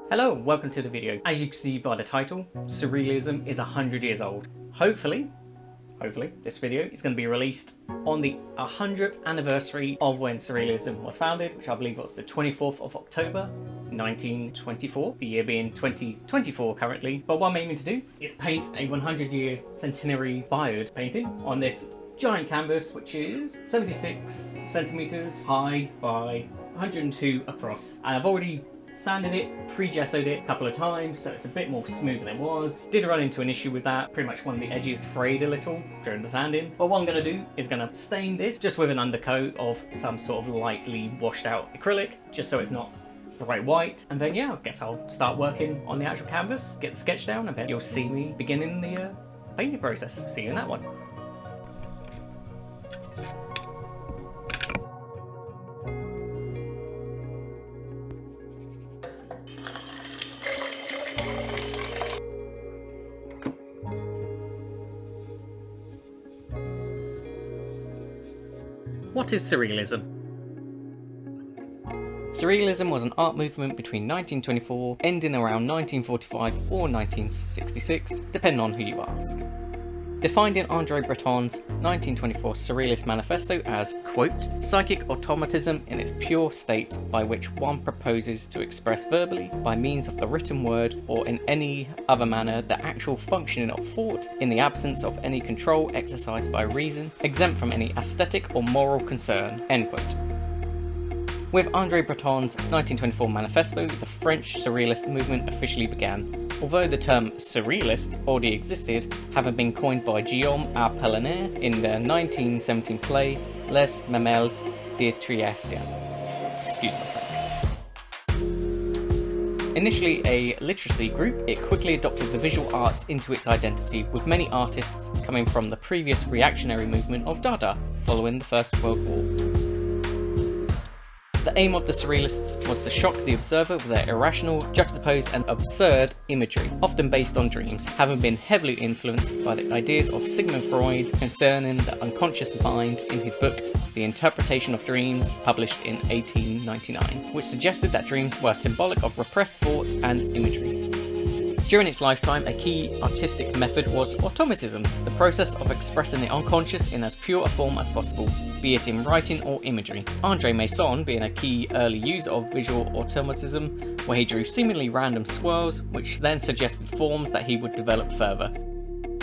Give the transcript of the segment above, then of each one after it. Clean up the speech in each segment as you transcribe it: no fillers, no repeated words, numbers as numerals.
Hello, welcome to the video. As you can see by the title, Surrealism is 100 years old. Hopefully, this video is going to be released on the 100th anniversary of when Surrealism was founded, which I believe was the 24th of October 1924, the year being 2024 currently. But what I'm aiming to do is paint a 100-year Centenary inspired painting on this giant canvas, which is 76 centimeters high by 102 across. And I've already sanded it, pre-gessoed it a couple of times, so it's a bit more smooth than it was. Did run into an issue with that. Pretty much one of the edges frayed a little during the sanding. But what I'm going to do is going to stain this just with an undercoat of some sort of lightly washed out acrylic, just so it's not bright white. And then yeah, I guess I'll start working on the actual canvas, get the sketch down, and then you'll see me beginning the painting process. See you in that one. What is Surrealism? Surrealism was an art movement between 1924, ending around 1945 or 1966, depending on who you ask. Defined in Andre Breton's 1924 Surrealist Manifesto as, quote, psychic automatism in its pure state by which one proposes to express verbally, by means of the written word, or in any other manner, the actual functioning of thought in the absence of any control exercised by reason, exempt from any aesthetic or moral concern, end quote. With Andre Breton's 1924 manifesto, the French Surrealist movement officially began. Although the term Surrealist already existed, having been coined by Guillaume Apollinaire in the 1917 play Les Mamelles de Trieste. Excuse my French. Initially a literacy group, it quickly adopted the visual arts into its identity, with many artists coming from the previous reactionary movement of Dada following the First World War. The aim of the Surrealists was to shock the observer with their irrational, juxtaposed and absurd imagery, often based on dreams, having been heavily influenced by the ideas of Sigmund Freud concerning the unconscious mind in his book The Interpretation of Dreams, published in 1899, which suggested that dreams were symbolic of repressed thoughts and imagery. During its lifetime, a key artistic method was automatism, the process of expressing the unconscious in as pure a form as possible, be it in writing or imagery. André Masson being a key early user of visual automatism, where he drew seemingly random swirls, which then suggested forms that he would develop further.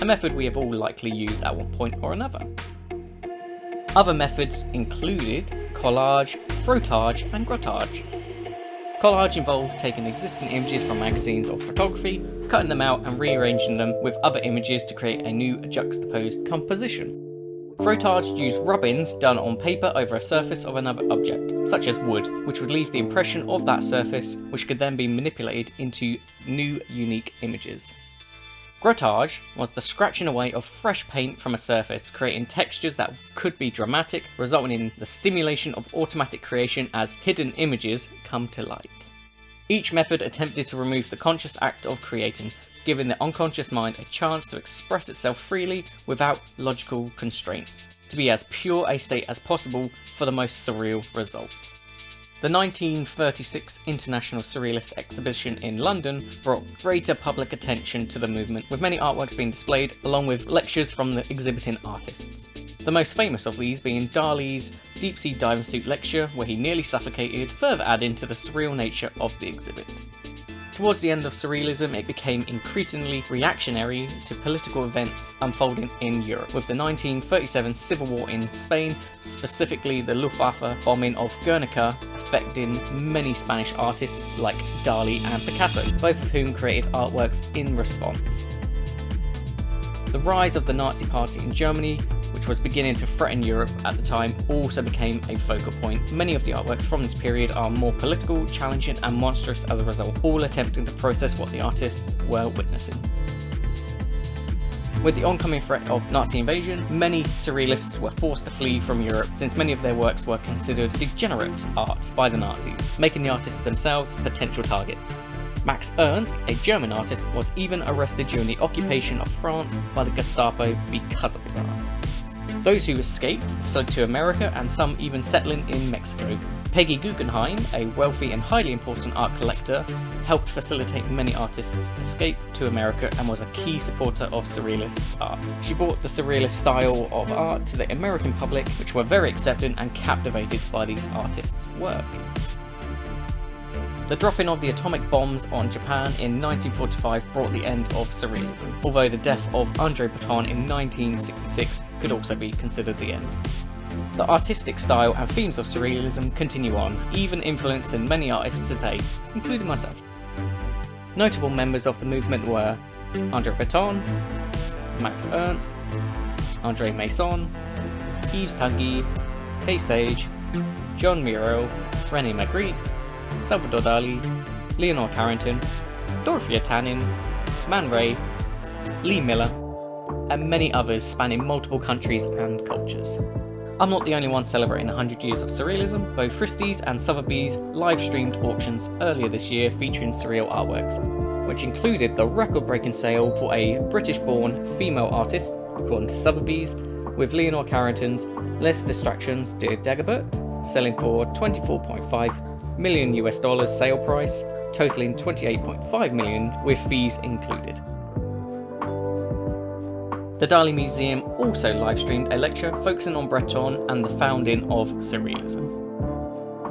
A method we have all likely used at one point or another. Other methods included collage, frottage, and grattage. Collage involved taking existing images from magazines of photography, cutting them out and rearranging them with other images to create a new juxtaposed composition. Frottage used rubbings done on paper over a surface of another object, such as wood, which would leave the impression of that surface, which could then be manipulated into new, unique images. Grattage was the scratching away of fresh paint from a surface, creating textures that could be dramatic, resulting in the stimulation of automatic creation as hidden images come to light. Each method attempted to remove the conscious act of creating, giving the unconscious mind a chance to express itself freely without logical constraints, to be as pure a state as possible for the most surreal result. The 1936 International Surrealist Exhibition in London brought greater public attention to the movement, with many artworks being displayed along with lectures from the exhibiting artists. The most famous of these being Dali's deep sea diving suit lecture, where he nearly suffocated, further adding to the surreal nature of the exhibit. Towards the end of Surrealism, it became increasingly reactionary to political events unfolding in Europe, with the 1937 civil war in Spain, specifically the Luftwaffe bombing of Guernica, affecting many Spanish artists like Dali and Picasso, both of whom created artworks in response. The rise of the Nazi Party in Germany, which was beginning to threaten Europe at the time, also became a focal point. Many of the artworks from this period are more political, challenging and monstrous as a result, all attempting to process what the artists were witnessing. With the oncoming threat of Nazi invasion, many surrealists were forced to flee from Europe, since many of their works were considered degenerate art by the Nazis, making the artists themselves potential targets. Max Ernst, a German artist, was even arrested during the occupation of France by the Gestapo because of his art. Those who escaped fled to America, and some even settling in Mexico. Peggy Guggenheim, a wealthy and highly important art collector, helped facilitate many artists' escape to America and was a key supporter of Surrealist art. She brought the Surrealist style of art to the American public, which were very accepted and captivated by these artists' work. The dropping of the atomic bombs on Japan in 1945 brought the end of Surrealism, although the death of André Breton in 1966 could also be considered the end. The artistic style and themes of Surrealism continue on, even influencing many artists today, including myself. Notable members of the movement were André Breton, Max Ernst, André Masson, Yves Tanguy, Kay Sage, John Muro, René Magritte, Salvador Dali, Leonore Carrington, Dorothea Tanin, Man Ray, Lee Miller, and many others spanning multiple countries and cultures. I'm not the only one celebrating 100 years of Surrealism. Both Christie's and Sotheby's live-streamed auctions earlier this year featuring surreal artworks, which included the record-breaking sale for a British-born female artist, according to Sotheby's, with Leonore Carrington's Les Distractions de Dagobert selling for $24.5 million US sale price, totaling $28.5 million with fees included. The Dali Museum also live-streamed a lecture focusing on Breton and the founding of Surrealism.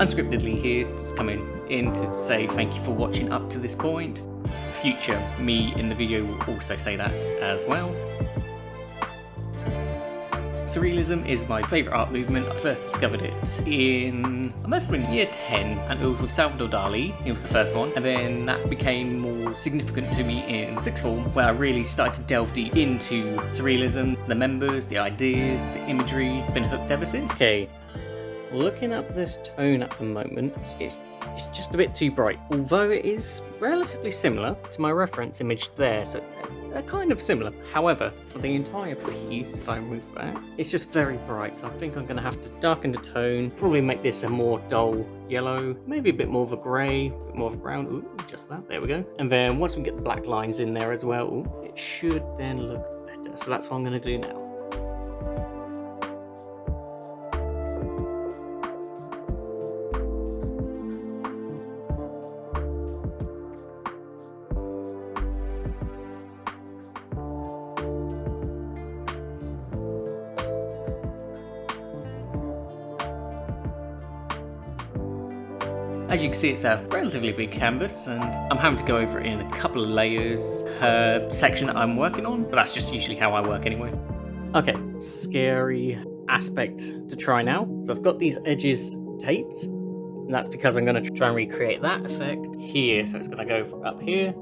Unscriptedly here, just coming in to say thank you for watching up to this point. Future me in the video will also say that as well. Surrealism is my favourite art movement. I first discovered it in, I must have been year 10, and it was with Salvador Dali. It was the first one, and then that became more significant to me in sixth form, where I really started to delve deep into Surrealism, the members, the ideas, the imagery. Been hooked ever since. Okay, looking at this tone at the moment, it's just a bit too bright, although it is relatively similar to my reference image there, so they're kind of similar. However, for the entire piece, if I move back, it's just very bright, so I think I'm going to have to darken the tone, probably make this a more dull yellow, maybe a bit more of a grey, a bit more of a brown. Ooh, just that, there we go. And then once we get the black lines in there as well, it should then look better, so that's what I'm going to do now. As you can see, it's a relatively big canvas, and I'm having to go over it in a couple of layers per section that I'm working on, but that's just usually how I work anyway. Okay, scary aspect to try now. So I've got these edges taped, and that's because I'm going to try and recreate that effect here. So it's going to go up here,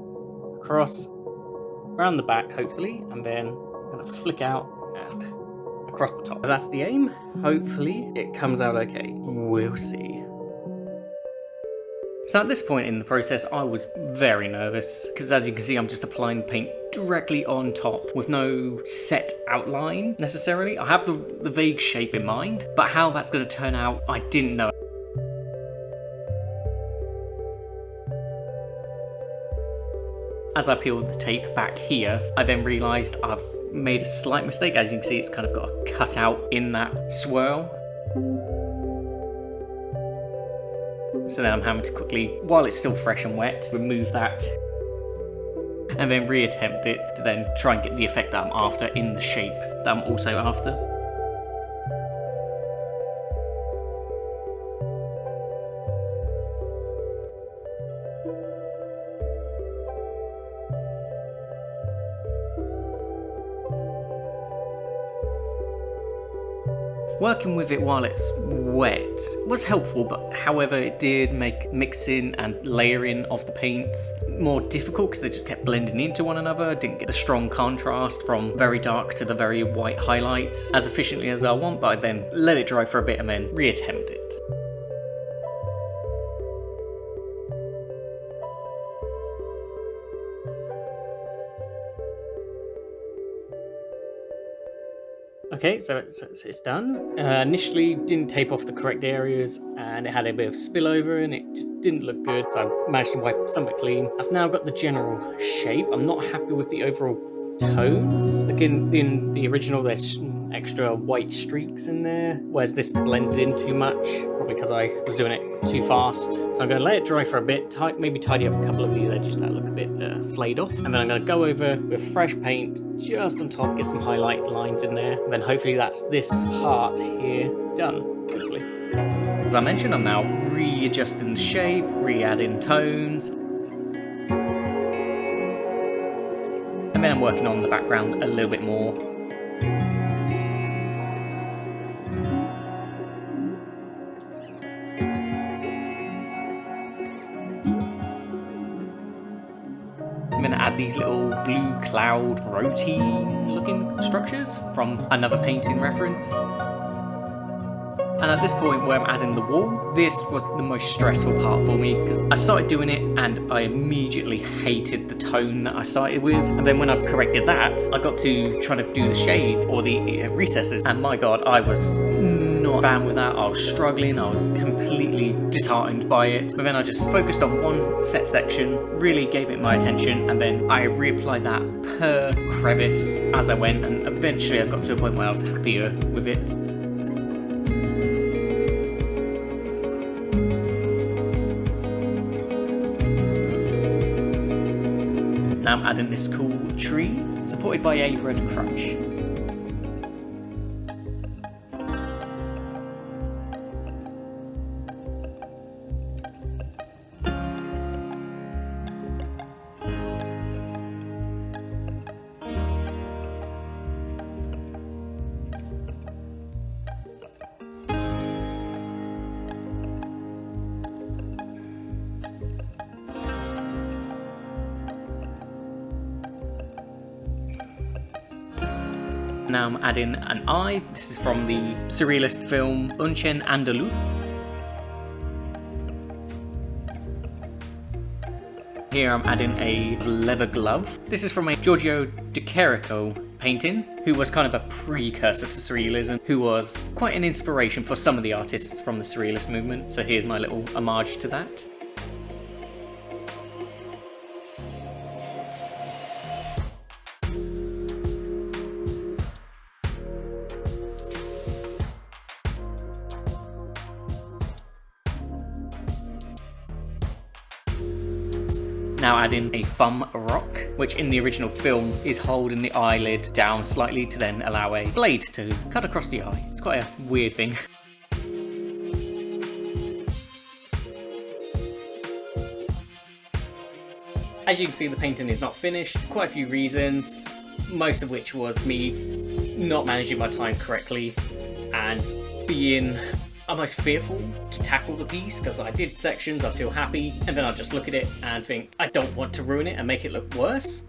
across, around the back hopefully, and then I'm going to flick out and across the top. That's the aim. Hopefully it comes out okay. We'll see. So at this point in the process, I was very nervous because, as you can see, I'm just applying paint directly on top with no set outline necessarily. I have the vague shape in mind, but how that's going to turn out, I didn't know. As I peeled the tape back here, I then realised I've made a slight mistake. As you can see, it's kind of got a cutout in that swirl. So then I'm having to quickly, while it's still fresh and wet, remove that and then reattempt it to then try and get the effect that I'm after in the shape that I'm also after. Working with it while it's wet was helpful, but however it did make mixing and layering of the paints more difficult because they just kept blending into one another. Didn't get the strong contrast from very dark to the very white highlights as efficiently as I want, but I then let it dry for a bit and then reattempt it. Okay, so it's done. Initially didn't tape off the correct areas and it had a bit of spillover and it just didn't look good, so I managed to wipe some of it clean. I've now got the general shape. I'm not happy with the overall tones. Like in the original, they're extra white streaks in there, whereas this blended in too much, probably because I was doing it too fast. So I'm going to let it dry for a bit, maybe tidy up a couple of these edges that look a bit flayed off, and then I'm going to go over with fresh paint just on top, get some highlight lines in there, and then hopefully that's this part here done, hopefully. As I mentioned, I'm now readjusting the shape, re-adding tones, and then I'm working on the background a little bit more. I'm going to add these little blue cloud routine looking structures from another painting reference. And at this point where I'm adding the wall, this was the most stressful part for me because I started doing it and I immediately hated the tone that I started with. And then when I've corrected that, I got to trying to do the shade or the recesses. And my God, I was not a fan with that. I was struggling. I was completely disheartened by it. But then I just focused on one set section, really gave it my attention. And then I reapplied that per crevice as I went. And eventually I got to a point where I was happier with it. Now I'm adding this cool tree, supported by a red crutch. Now I'm adding an eye. This is from the Surrealist film Un Chien Andalou. Here I'm adding a leather glove. This is from a Giorgio de Chirico painting, who was kind of a precursor to Surrealism, who was quite an inspiration for some of the artists from the Surrealist movement. So here's my little homage to that. Now adding a thumb rock, which in the original film is holding the eyelid down slightly to then allow a blade to cut across the eye. It's quite a weird thing. As you can see, the painting is not finished. Quite a few reasons, most of which was me not managing my time correctly and being almost fearful to tackle the piece, because I did sections, I feel happy, and then I just look at it and think, I don't want to ruin it and make it look worse.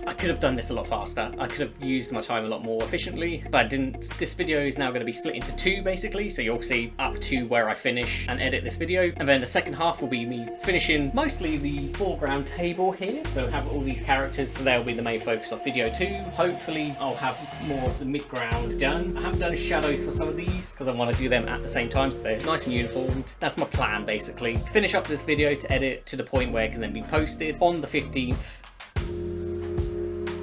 I could have done this a lot faster. I could have used my time a lot more efficiently, but I didn't. This video is now going to be split into two, basically, so you'll see up to where I finish and edit this video, and then the second half will be me finishing mostly the foreground table here, so have all these characters, so they'll be the main focus of video 2. Hopefully I'll have more of the mid-ground done. I haven't done shadows for some of these because I want to do them at the same time so they're nice and uniformed. That's my plan, basically. Finish up this video to edit to the point where it can then be posted on the 15th.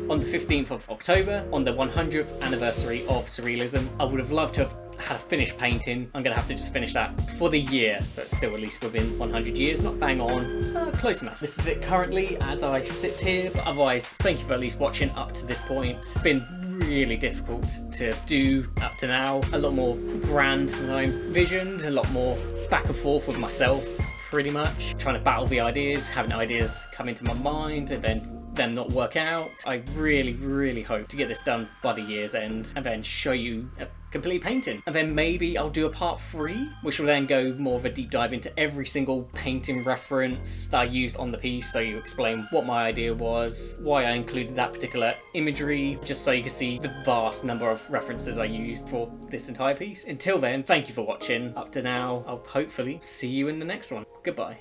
On the 15th of October, on the 100th anniversary of Surrealism. I would have loved to have had a finished painting. I'm going to have to just finish that for the year, so it's still at least within 100 years, not bang on, close enough. This is it currently as I sit here, but otherwise, thank you for at least watching up to this point. It's been really difficult to do up to now. A lot more grand than I envisioned, a lot more back and forth with myself, pretty much. Trying to battle the ideas, having ideas come into my mind, and then them not work out. I really hope to get this done by the year's end and then show you a complete painting. And then maybe I'll do a part 3, which will then go more of a deep dive into every single painting reference that I used on the piece, so you explain what my idea was, why I included that particular imagery, just so you can see the vast number of references I used for this entire piece. Until then, thank you for watching. Up to now, I'll hopefully see you in the next one. Goodbye.